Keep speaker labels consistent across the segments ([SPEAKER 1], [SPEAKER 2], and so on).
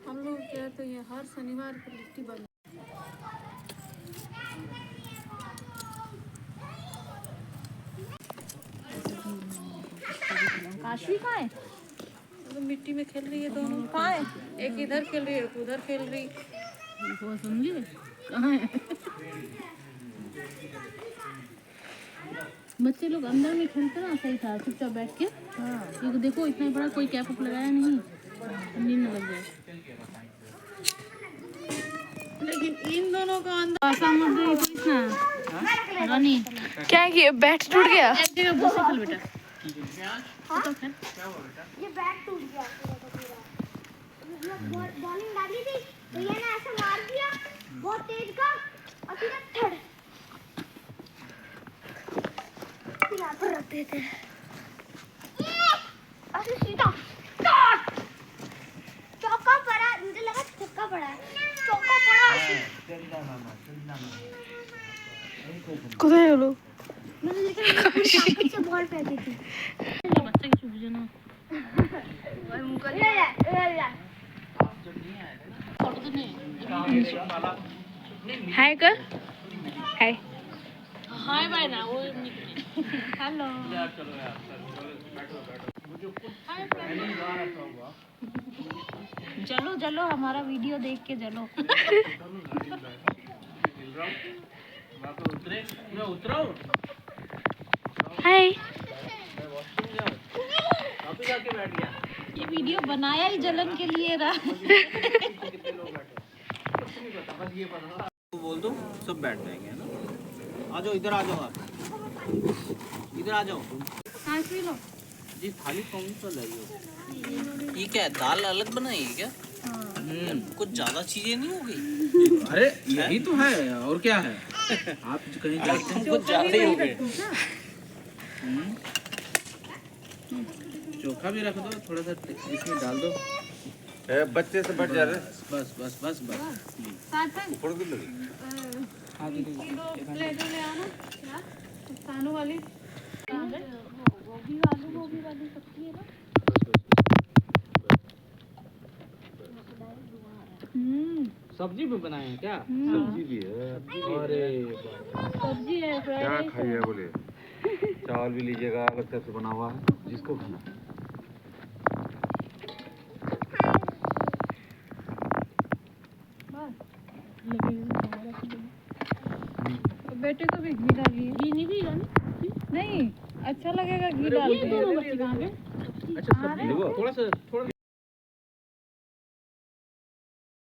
[SPEAKER 1] हम लोग क्या तो ये हर शनिवार को लिट्टी बन।
[SPEAKER 2] काशी कहाँ है?
[SPEAKER 1] तो मिट्टी में खेल रही है दोनों। कहाँ है? एक इधर खेल रही है, एक उधर खेल रही।
[SPEAKER 2] वो समझी कहाँ है? बच्चे लोग अंदर में खेलते ना, सही था चुपचाप बैठ के। हाँ, क्योंकि देखो इतना बड़ा कोई कैप अप लगाया नहीं, नींद न लग जाए।
[SPEAKER 1] लेकिन इन दोनों का अंदर
[SPEAKER 2] रानी
[SPEAKER 1] क्या है कि बैट टूट गया।
[SPEAKER 2] एक जगह बस खेल बेटा।
[SPEAKER 3] ये बैट टूट गया पूरा। बॉलिंग डाली थी तो ये ने ऐसे मार दिया बहुत तेज का और सीधा थड़ यहाँ पर रखते थे ऐसे सीधा चौका पड़ा। मुझे लगा छक्का पड़ा है, चौका पड़ा।
[SPEAKER 1] कुछ है लोग।
[SPEAKER 3] मैंने देखा पूरी ताकत से बॉल फेंकी थी।
[SPEAKER 2] बच्चा की चुप जाना। फोटो तो नहीं
[SPEAKER 1] हाय कर हाय।
[SPEAKER 2] हाय बाय ना वो
[SPEAKER 1] हेलो।
[SPEAKER 2] चलो चलो हमारा वीडियो देख के चलो।
[SPEAKER 1] हाय।
[SPEAKER 2] ये वीडियो बनाया ही जलन के लिए रहा।
[SPEAKER 4] बोल दो सब बैठ जाएंगे है ना। आ जाओ इधर, आ जाओ आप इधर आ जाओ। जी थाली कौन सा लाइए? ये क्या है, दाल अलग बनाई है क्या? कुछ ज्यादा चीजें नहीं हो गई?
[SPEAKER 5] अरे यही तो है और क्या है। आप कहीं जाते हैं
[SPEAKER 4] कुछ ज्यादा ही हो गए।
[SPEAKER 5] चोखा भी रख दो थोड़ा सा, इसमें डाल दो।
[SPEAKER 6] बच्चे से बैठ जा रहे।
[SPEAKER 5] बस बस बस बस।
[SPEAKER 6] ऊपर भी लगी।
[SPEAKER 5] हाँ दीदी
[SPEAKER 1] प्लेट ले आना क्या सानू वाली।
[SPEAKER 2] गोभी वाली सब्जी है ना।
[SPEAKER 5] सब्जी भी बनाए हैं क्या?
[SPEAKER 6] सब्जी भी है।
[SPEAKER 5] अरे
[SPEAKER 2] सब्जी है
[SPEAKER 6] क्या खाइए बोले? चावल भी लीजिएगा, अलग से बना हुआ है, जिसको खाना।
[SPEAKER 1] बेटे को भी घी डालिए।
[SPEAKER 2] घी नहीं भी
[SPEAKER 1] नहीं अच्छा लगेगा घी डाल के।
[SPEAKER 2] दोनों बच्चे कहाँ पे?
[SPEAKER 5] अच्छा सब्जी थोड़ा सा थोड़ा।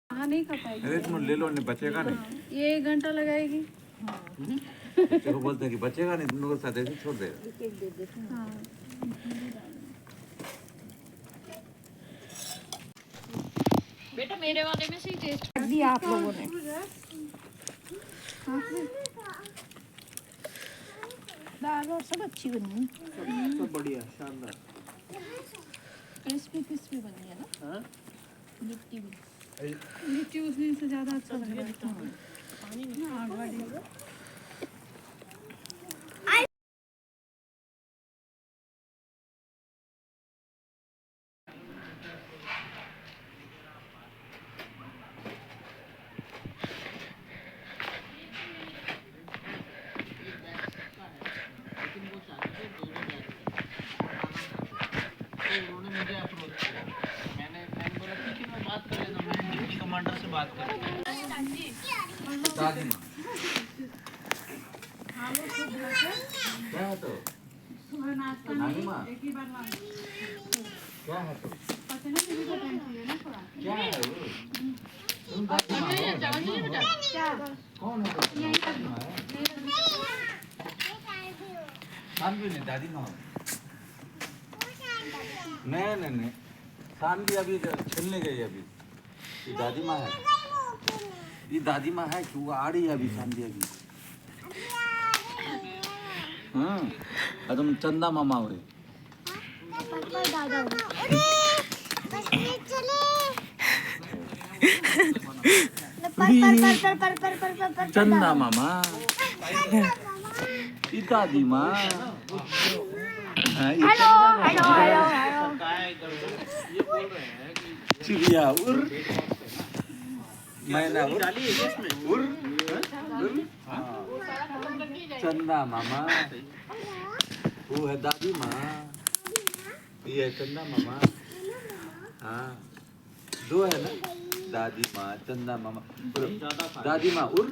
[SPEAKER 1] हाँ नहीं खा पाएगी।
[SPEAKER 6] अरे तुम ले लो, नहीं बचेगा नहीं।
[SPEAKER 1] ये 1 घंटा लगाएगी।
[SPEAKER 6] बच्चे को बोलते हैं कि बचेगा नहीं, तुम लोग के साथ ऐसे छोड़ देगा।
[SPEAKER 1] हाँ
[SPEAKER 2] बेटा मेरे वाले में से ही टेस्ट
[SPEAKER 1] कर दिया आप लोगों ने।
[SPEAKER 2] दाल और सब अच्छी बनी,
[SPEAKER 5] सब बढ़िया शानदार।
[SPEAKER 2] क्रिस्पी क्रिस्पी बनी है ना।
[SPEAKER 5] हाँ
[SPEAKER 2] लिट्टी भी
[SPEAKER 1] लिट्टी उस दिन से ज्यादा अच्छा लग रहा है।
[SPEAKER 2] पानी नहीं।
[SPEAKER 1] हाँ बढ़िया।
[SPEAKER 4] उन्होंने मुझे अप्रोच किया। मैंने बोला ठीक है मैं बात कर लेता हूँ, मैं ड्यूटी कमांडर से बात कर लेता हूँ।
[SPEAKER 6] दादी माँ क्या है तो?
[SPEAKER 1] सुबह नाश्ता
[SPEAKER 6] नानी माँ
[SPEAKER 1] एक ही बार लाना।
[SPEAKER 6] क्या है तो?
[SPEAKER 1] पचने में भी तो टाइम चाहिए ना थोड़ा।
[SPEAKER 6] क्या है वो? तुम दादी माँ हो? कौन है तो? दादी माँ है? शान भी नहीं, दादी माँ हो। नहीं शान भी अभी खेलने गई अभी। ये दादी माँ है, ये दादी माँ है कि वो आ रही है अभी। शान भी अभी हाँ, और तुम चंदा मामा हो। चंदा मामा, ये दादी माँ।
[SPEAKER 3] Hello hello hello hello.
[SPEAKER 4] काय करो ये
[SPEAKER 6] चिड़िया उर मैना उर
[SPEAKER 4] डाली है क्या इसमें?
[SPEAKER 6] उर उर चंदा मामा वो है दादी माँ ये है चंदा मामा हाँ दो है ना दादी माँ चंदा मामा उर दादी माँ उर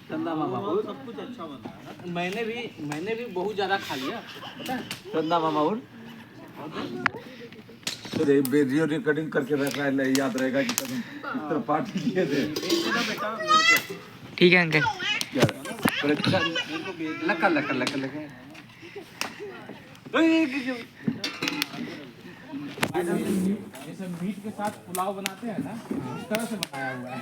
[SPEAKER 6] चंदा मामा उर
[SPEAKER 4] सब कुछ अच्छा बना है ना।
[SPEAKER 5] मैंने भी बहुत ज्यादा खा लिया पता है?
[SPEAKER 6] चंदा मामा उर अरे वीडियो रिकॉर्डिंग करके रखा है याद रहेगा कि तुम तो पार्टी किए थे
[SPEAKER 7] ठीक है अंकल।
[SPEAKER 6] क्या लका लका लका लका
[SPEAKER 5] ये सब मीट के साथ पुलाव बनाते हैं ना इस तरह से बनाया हुआ है।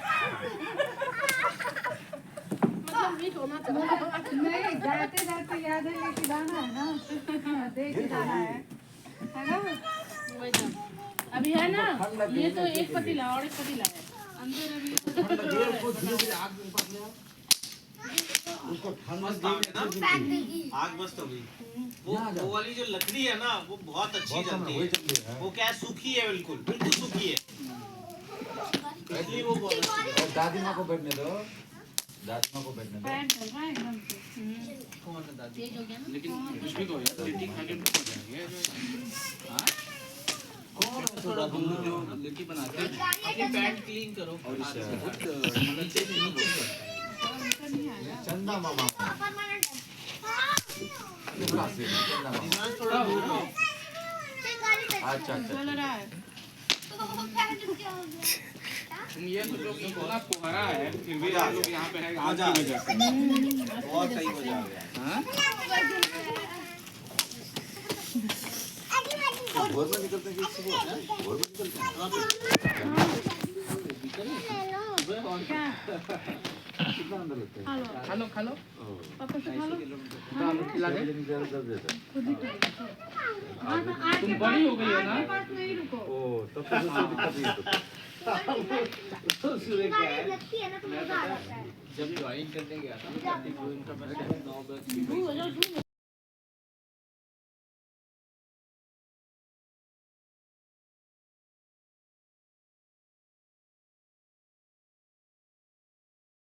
[SPEAKER 1] नहीं जाते जाते याद है लेके जाना है ना देख के जाना है ना।
[SPEAKER 2] अभी है ना ये तो एक पतीला और एक पतीला है अंदर अभी
[SPEAKER 4] आग मस्त हो गई। वो वाली जो लकड़ी है ना वो बहुत अच्छी जलती है। वो क्या है सूखी है बिल्कुल बिल्कुल सूखी है इसलिए वो बहुत अच्छी है।
[SPEAKER 6] और दादी माँ को बैठने दो दादी माँ को बैठने दो
[SPEAKER 4] कौन है दादी?
[SPEAKER 2] तेज हो गया ना
[SPEAKER 5] लेकिन कुछ भी कहो यार लिट्टी खा के भूख जाएंगे।
[SPEAKER 4] थोड़ा दूर जो
[SPEAKER 5] लिट्टी बनाते हैं
[SPEAKER 4] अपनी पैंट क्लीन करो और नीचे से नीचे से
[SPEAKER 6] चंदा मामा
[SPEAKER 3] परमानेंट
[SPEAKER 6] चंदा मामा
[SPEAKER 4] दिमाग थोड़ा दूर हो।
[SPEAKER 6] अच्छा अच्छा
[SPEAKER 2] चल रहा है
[SPEAKER 5] तुम ये सोचो कि इतना कोहरा है फिर भी आप लोग यहाँ पे है आज की वजह से।
[SPEAKER 4] बहुत सही हो जाएगा।
[SPEAKER 5] हाँ?
[SPEAKER 6] भोर में निकलते हैं कि सुबह भोर में निकलते हैं कितना अंदर लगता है
[SPEAKER 5] खा लो खा लो
[SPEAKER 2] पापा से खा लो
[SPEAKER 5] खिला दे।
[SPEAKER 6] दर्द देता है
[SPEAKER 5] तुम बड़ी हो गई हो ना
[SPEAKER 2] नहीं रुको
[SPEAKER 6] ओ तब तो कोई दिक्कत नहीं है
[SPEAKER 3] लगती है ना तो मजा आ जाता है
[SPEAKER 4] जब ज्वाइन करने गया था 9 बजे